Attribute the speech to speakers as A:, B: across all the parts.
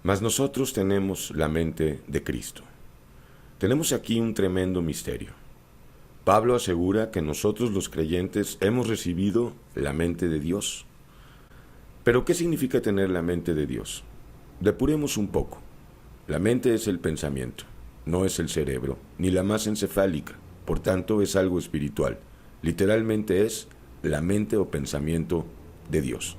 A: Mas nosotros tenemos la mente de Cristo. Tenemos aquí un tremendo misterio. Pablo asegura que nosotros los creyentes hemos recibido la mente de Dios. ¿Pero qué significa tener la mente de Dios? Depuremos un poco. La mente es el pensamiento, no es el cerebro, ni la masa encefálica, por tanto es algo espiritual. Literalmente es la mente o pensamiento de Dios.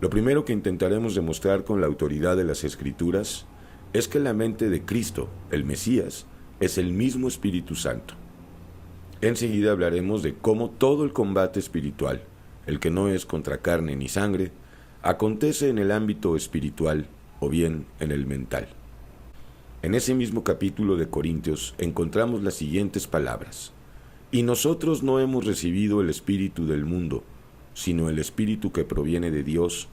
A: Lo primero que intentaremos demostrar con la autoridad de las Escrituras es que la mente de Cristo, el Mesías, es el mismo Espíritu Santo. Enseguida hablaremos de cómo todo el combate espiritual, el que no es contra carne ni sangre, acontece en el ámbito espiritual o bien en el mental. En ese mismo capítulo de Corintios encontramos las siguientes palabras: y nosotros no hemos recibido el espíritu del mundo, sino el espíritu que proviene de Dios,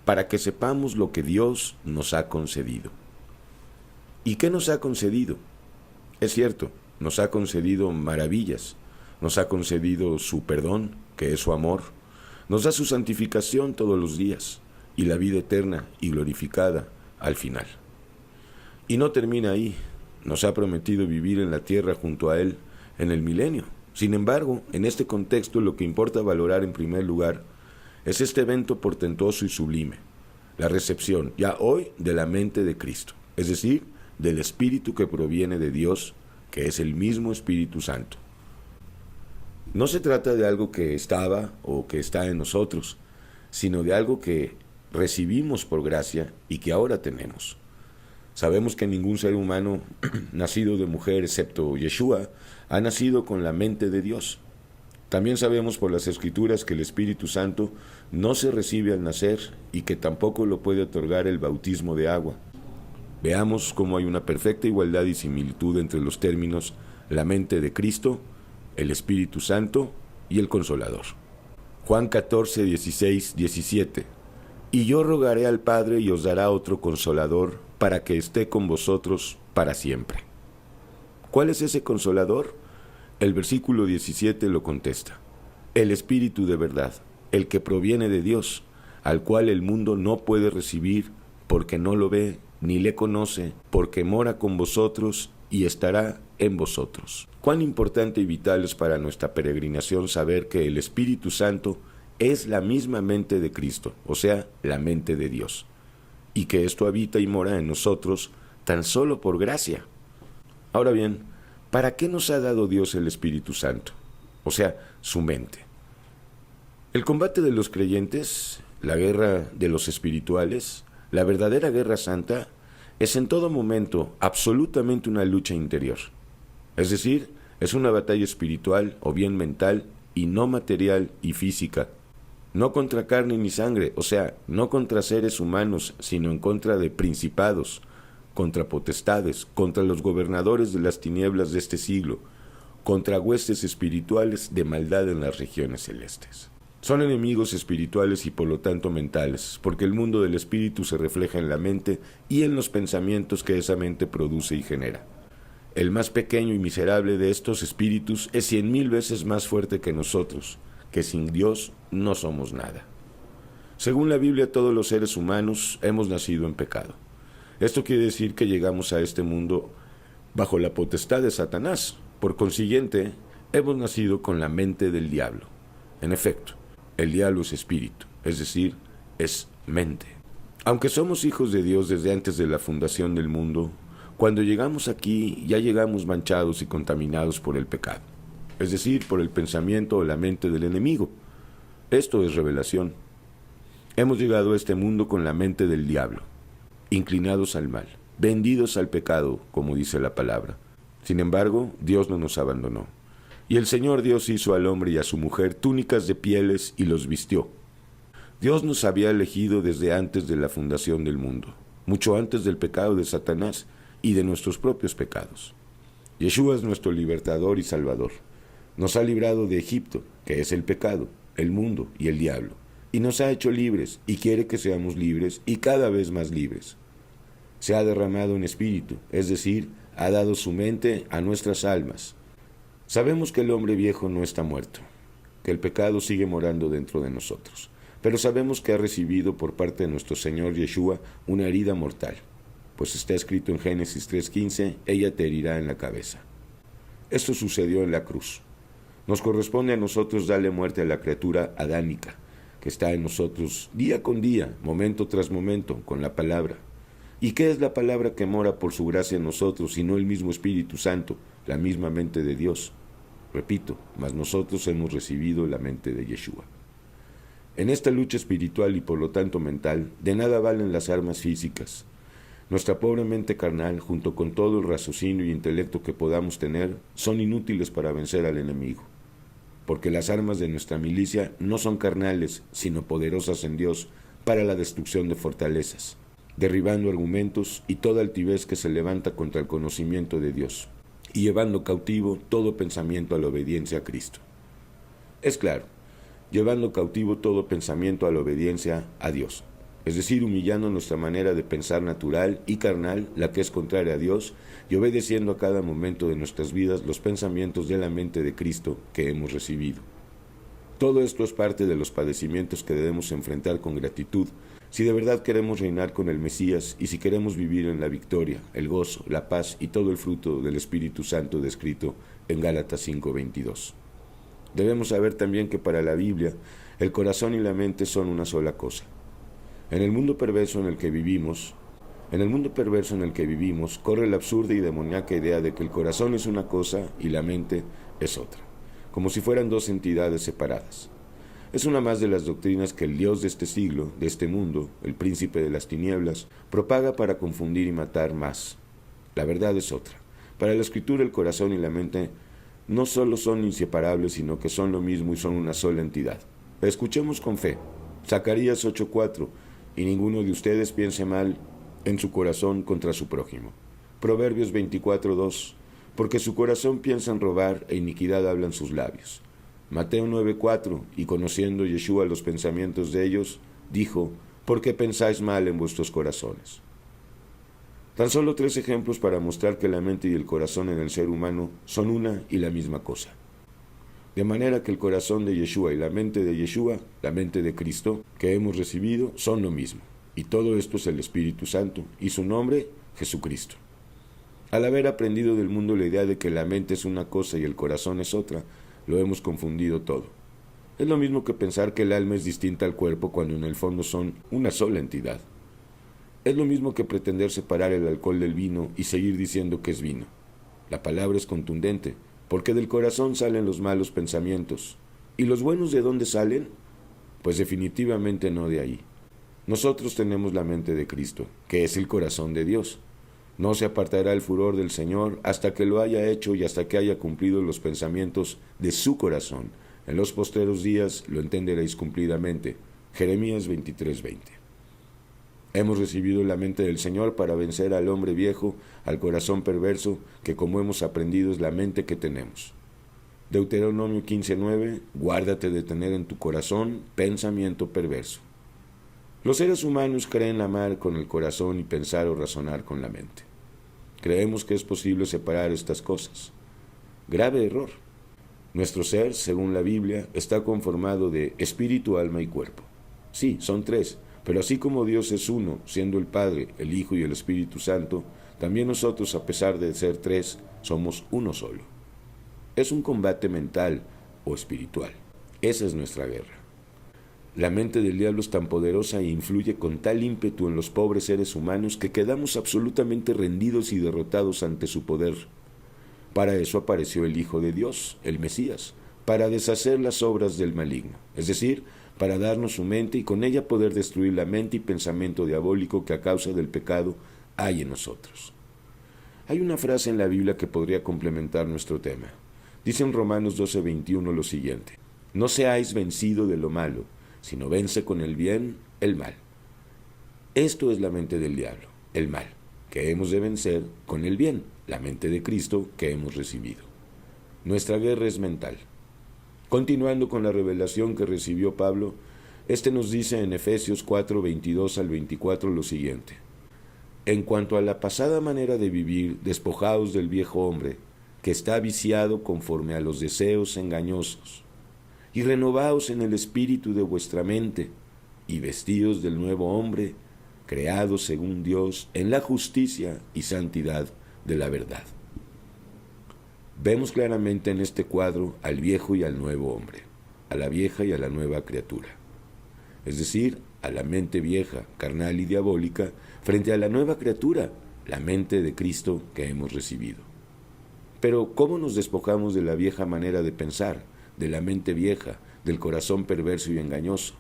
A: para que sepamos lo que Dios nos ha concedido. ¿Y qué nos ha concedido? Es cierto, nos ha concedido maravillas, nos ha concedido su perdón, que es su amor, nos da su santificación todos los días, y la vida eterna y glorificada al final. Y no termina ahí, nos ha prometido vivir en la tierra junto a Él en el milenio. Sin embargo, en este contexto lo que importa valorar en primer lugar es este evento portentoso y sublime, la recepción, ya hoy, de la mente de Cristo, es decir, del Espíritu que proviene de Dios, que es el mismo Espíritu Santo. No se trata de algo que estaba o que está en nosotros, sino de algo que recibimos por gracia y que ahora tenemos. Sabemos que ningún ser humano nacido de mujer, excepto Yeshua, ha nacido con la mente de Dios. También sabemos por las Escrituras que el Espíritu Santo no se recibe al nacer y que tampoco lo puede otorgar el bautismo de agua. Veamos cómo hay una perfecta igualdad y similitud entre los términos la mente de Cristo, el Espíritu Santo y el Consolador. Juan 14, 16, 17. Y yo rogaré al Padre y os dará otro Consolador para que esté con vosotros para siempre. ¿Cuál es ese Consolador? El versículo 17 lo contesta: el Espíritu de verdad, el que proviene de Dios, al cual el mundo no puede recibir porque no lo ve ni le conoce, porque mora con vosotros y estará en vosotros. Cuán importante y vital es para nuestra peregrinación saber que el Espíritu Santo es la misma mente de Cristo, o sea, la mente de Dios, y que esto habita y mora en nosotros tan solo por gracia. Ahora bien, ¿para qué nos ha dado Dios el Espíritu Santo? O sea, su mente. El combate de los creyentes, la guerra de los espirituales, la verdadera guerra santa, es en todo momento absolutamente una lucha interior. Es decir, es una batalla espiritual o bien mental y no material y física. No contra carne ni sangre, o sea, no contra seres humanos, sino en contra de principados, contra potestades, contra los gobernadores de las tinieblas de este siglo, contra huestes espirituales de maldad en las regiones celestes. Son enemigos espirituales y por lo tanto mentales, porque el mundo del espíritu se refleja en la mente y en los pensamientos que esa mente produce y genera. El más pequeño y miserable de estos espíritus es 100,000 veces más fuerte que nosotros, que sin Dios no somos nada. Según la Biblia, todos los seres humanos hemos nacido en pecado. Esto quiere decir que llegamos a este mundo bajo la potestad de Satanás. Por consiguiente, hemos nacido con la mente del diablo. En efecto, el diablo es espíritu, es decir, es mente. Aunque somos hijos de Dios desde antes de la fundación del mundo, cuando llegamos aquí ya llegamos manchados y contaminados por el pecado, es decir, por el pensamiento o la mente del enemigo. Esto es revelación. Hemos llegado a este mundo con la mente del diablo, inclinados al mal, vendidos al pecado, como dice la palabra. Sin embargo, Dios no nos abandonó. Y el Señor Dios hizo al hombre y a su mujer túnicas de pieles y los vistió. Dios nos había elegido desde antes de la fundación del mundo, mucho antes del pecado de Satanás y de nuestros propios pecados. Yeshua es nuestro libertador y salvador. Nos ha librado de Egipto, que es el pecado, el mundo y el diablo, y nos ha hecho libres y quiere que seamos libres y cada vez más libres. Se ha derramado en espíritu, es decir, ha dado su mente a nuestras almas. Sabemos que el hombre viejo no está muerto, que el pecado sigue morando dentro de nosotros, pero sabemos que ha recibido por parte de nuestro Señor Yeshua una herida mortal, pues está escrito en Génesis 3:15, ella te herirá en la cabeza. Esto sucedió en la cruz. Nos corresponde a nosotros darle muerte a la criatura adánica, que está en nosotros día con día, momento tras momento, con la palabra. ¿Y qué es la palabra que mora por su gracia en nosotros, sino el mismo Espíritu Santo, la misma mente de Dios? Repito, mas nosotros hemos recibido la mente de Yeshua. En esta lucha espiritual y por lo tanto mental, de nada valen las armas físicas. Nuestra pobre mente carnal, junto con todo el raciocinio y intelecto que podamos tener, son inútiles para vencer al enemigo. Porque las armas de nuestra milicia no son carnales, sino poderosas en Dios para la destrucción de fortalezas, derribando argumentos y toda altivez que se levanta contra el conocimiento de Dios, y llevando cautivo todo pensamiento a la obediencia a Cristo. Es claro, llevando cautivo todo pensamiento a la obediencia a Dios, es decir, humillando nuestra manera de pensar natural y carnal, la que es contraria a Dios, y obedeciendo a cada momento de nuestras vidas los pensamientos de la mente de Cristo que hemos recibido. Todo esto es parte de los padecimientos que debemos enfrentar con gratitud, si de verdad queremos reinar con el Mesías y si queremos vivir en la victoria, el gozo, la paz y todo el fruto del Espíritu Santo descrito en Gálatas 5:22. Debemos saber también que para la Biblia, el corazón y la mente son una sola cosa. En el mundo perverso en el que vivimos, corre la absurda y demoníaca idea de que el corazón es una cosa y la mente es otra, como si fueran dos entidades separadas. Es una más de las doctrinas que el Dios de este siglo, de este mundo, el príncipe de las tinieblas, propaga para confundir y matar más. La verdad es otra. Para la Escritura el corazón y la mente no solo son inseparables, sino que son lo mismo y son una sola entidad. Escuchemos con fe. Zacarías 8:4. Y ninguno de ustedes piense mal en su corazón contra su prójimo. Proverbios 24:2. Porque su corazón piensa en robar e iniquidad hablan sus labios. Mateo 9:4. Y conociendo Yeshua los pensamientos de ellos, dijo, ¿por qué pensáis mal en vuestros corazones? Tan solo 3 ejemplos para mostrar que la mente y el corazón en el ser humano son una y la misma cosa. De manera que el corazón de Yeshua y la mente de Yeshua, la mente de Cristo, que hemos recibido, son lo mismo. Y todo esto es el Espíritu Santo, y su nombre, Jesucristo. Al haber aprendido del mundo la idea de que la mente es una cosa y el corazón es otra, lo hemos confundido todo. Es lo mismo que pensar que el alma es distinta al cuerpo cuando en el fondo son una sola entidad. Es lo mismo que pretender separar el alcohol del vino y seguir diciendo que es vino. La palabra es contundente, porque del corazón salen los malos pensamientos. ¿Y los buenos de dónde salen? Pues definitivamente no de ahí. Nosotros tenemos la mente de Cristo, que es el corazón de Dios. No se apartará el furor del Señor hasta que lo haya hecho y hasta que haya cumplido los pensamientos de su corazón. En los postreros días lo entenderéis cumplidamente. Jeremías 23:20. Hemos recibido la mente del Señor para vencer al hombre viejo, al corazón perverso, que como hemos aprendido es la mente que tenemos. Deuteronomio 15:9, guárdate de tener en tu corazón pensamiento perverso. Los seres humanos creen amar con el corazón y pensar o razonar con la mente. Creemos que es posible separar estas cosas. Grave error. Nuestro ser, según la Biblia, está conformado de espíritu, alma y cuerpo. Sí, son 3. Pero así como Dios es uno, siendo el Padre, el Hijo y el Espíritu Santo, también nosotros, a pesar de ser 3, somos uno solo. Es un combate mental o espiritual. Esa es nuestra guerra. La mente del diablo es tan poderosa e influye con tal ímpetu en los pobres seres humanos que quedamos absolutamente rendidos y derrotados ante su poder. Para eso apareció el Hijo de Dios, el Mesías, para deshacer las obras del maligno, es decir, para darnos su mente y con ella poder destruir la mente y pensamiento diabólico que a causa del pecado hay en nosotros. Hay una frase en la Biblia que podría complementar nuestro tema. Dice en Romanos 12:21 lo siguiente: no seáis vencido de lo malo, sino vence con el bien el mal. Esto es la mente del diablo, el mal, que hemos de vencer con el bien, la mente de Cristo que hemos recibido. Nuestra guerra es mental. Continuando con la revelación que recibió Pablo, nos dice en Efesios 4:22 al 24 lo siguiente: en cuanto a la pasada manera de vivir, despojaos del viejo hombre, que está viciado conforme a los deseos engañosos, y renovaos en el espíritu de vuestra mente, y vestidos del nuevo hombre, creados según Dios en la justicia y santidad de la verdad. Vemos claramente en este cuadro al viejo y al nuevo hombre, a la vieja y a la nueva criatura, es decir, a la mente vieja, carnal y diabólica, frente a la nueva criatura, la mente de Cristo que hemos recibido. Pero, ¿cómo nos despojamos de la vieja manera de pensar, de la mente vieja, del corazón perverso y engañoso?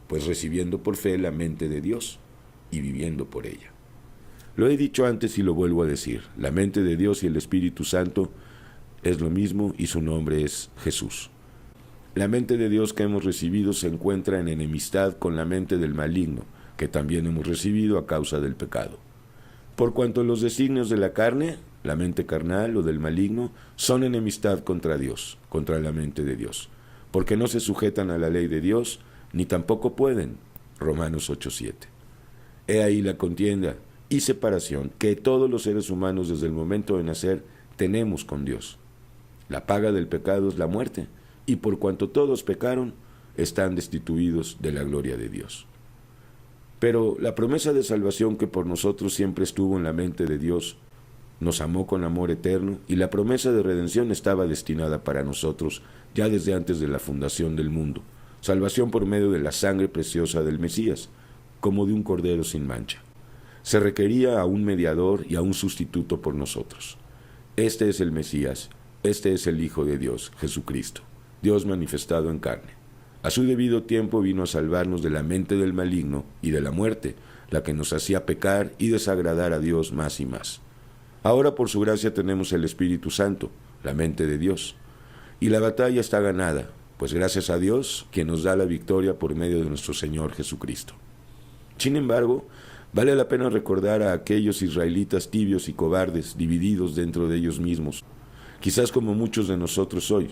A: Pues recibiendo por fe la mente de Dios y viviendo por ella. Lo he dicho antes y lo vuelvo a decir, la mente de Dios y el Espíritu Santo es lo mismo y su nombre es Jesús. La mente de Dios que hemos recibido se encuentra en enemistad con la mente del maligno, que también hemos recibido a causa del pecado. Por cuanto los designios de la carne, la mente carnal o del maligno, son enemistad contra Dios, contra la mente de Dios, porque no se sujetan a la ley de Dios, ni tampoco pueden. Romanos 8:7. He ahí la contienda y separación que todos los seres humanos desde el momento de nacer tenemos con Dios. La paga del pecado es la muerte, y por cuanto todos pecaron, están destituidos de la gloria de Dios. Pero la promesa de salvación que por nosotros siempre estuvo en la mente de Dios, nos amó con amor eterno, y la promesa de redención estaba destinada para nosotros ya desde antes de la fundación del mundo, salvación por medio de la sangre preciosa del Mesías, como de un cordero sin mancha. Se requería a un mediador y a un sustituto por nosotros. Este es el Mesías, este es el Hijo de Dios, Jesucristo, Dios manifestado en carne. A su debido tiempo vino a salvarnos de la mente del maligno y de la muerte, la que nos hacía pecar y desagradar a Dios más y más. Ahora por su gracia tenemos el Espíritu Santo, la mente de Dios, y la batalla está ganada, pues gracias a Dios, quien nos da la victoria por medio de nuestro Señor Jesucristo. Sin embargo, vale la pena recordar a aquellos israelitas tibios y cobardes, divididos dentro de ellos mismos, quizás como muchos de nosotros hoy.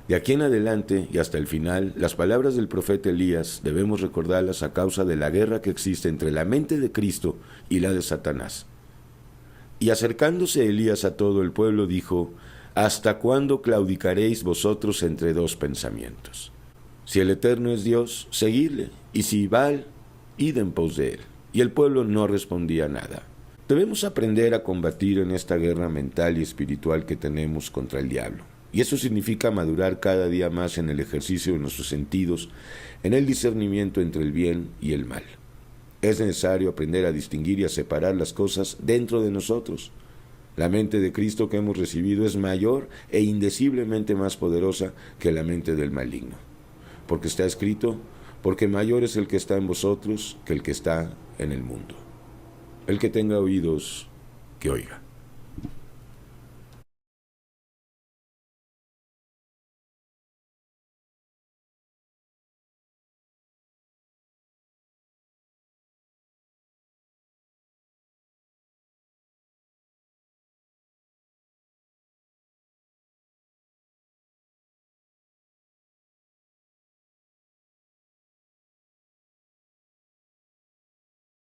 A: De aquí en adelante y hasta el final, las palabras del profeta Elías debemos recordarlas a causa de la guerra que existe entre la mente de Cristo y la de Satanás. Y acercándose Elías a todo el pueblo dijo: ¿Hasta cuándo claudicaréis vosotros entre dos pensamientos? Si el Eterno es Dios, seguidle, y si Baal, id en pos de él. Y el pueblo no respondía nada. Debemos aprender a combatir en esta guerra mental y espiritual que tenemos contra el diablo. Y eso significa madurar cada día más en el ejercicio de nuestros sentidos, en el discernimiento entre el bien y el mal. Es necesario aprender a distinguir y a separar las cosas dentro de nosotros. La mente de Cristo que hemos recibido es mayor e indeciblemente más poderosa que la mente del maligno. Porque está escrito: porque mayor es el que está en vosotros que el que está en el mundo. El que tenga oídos, que oiga.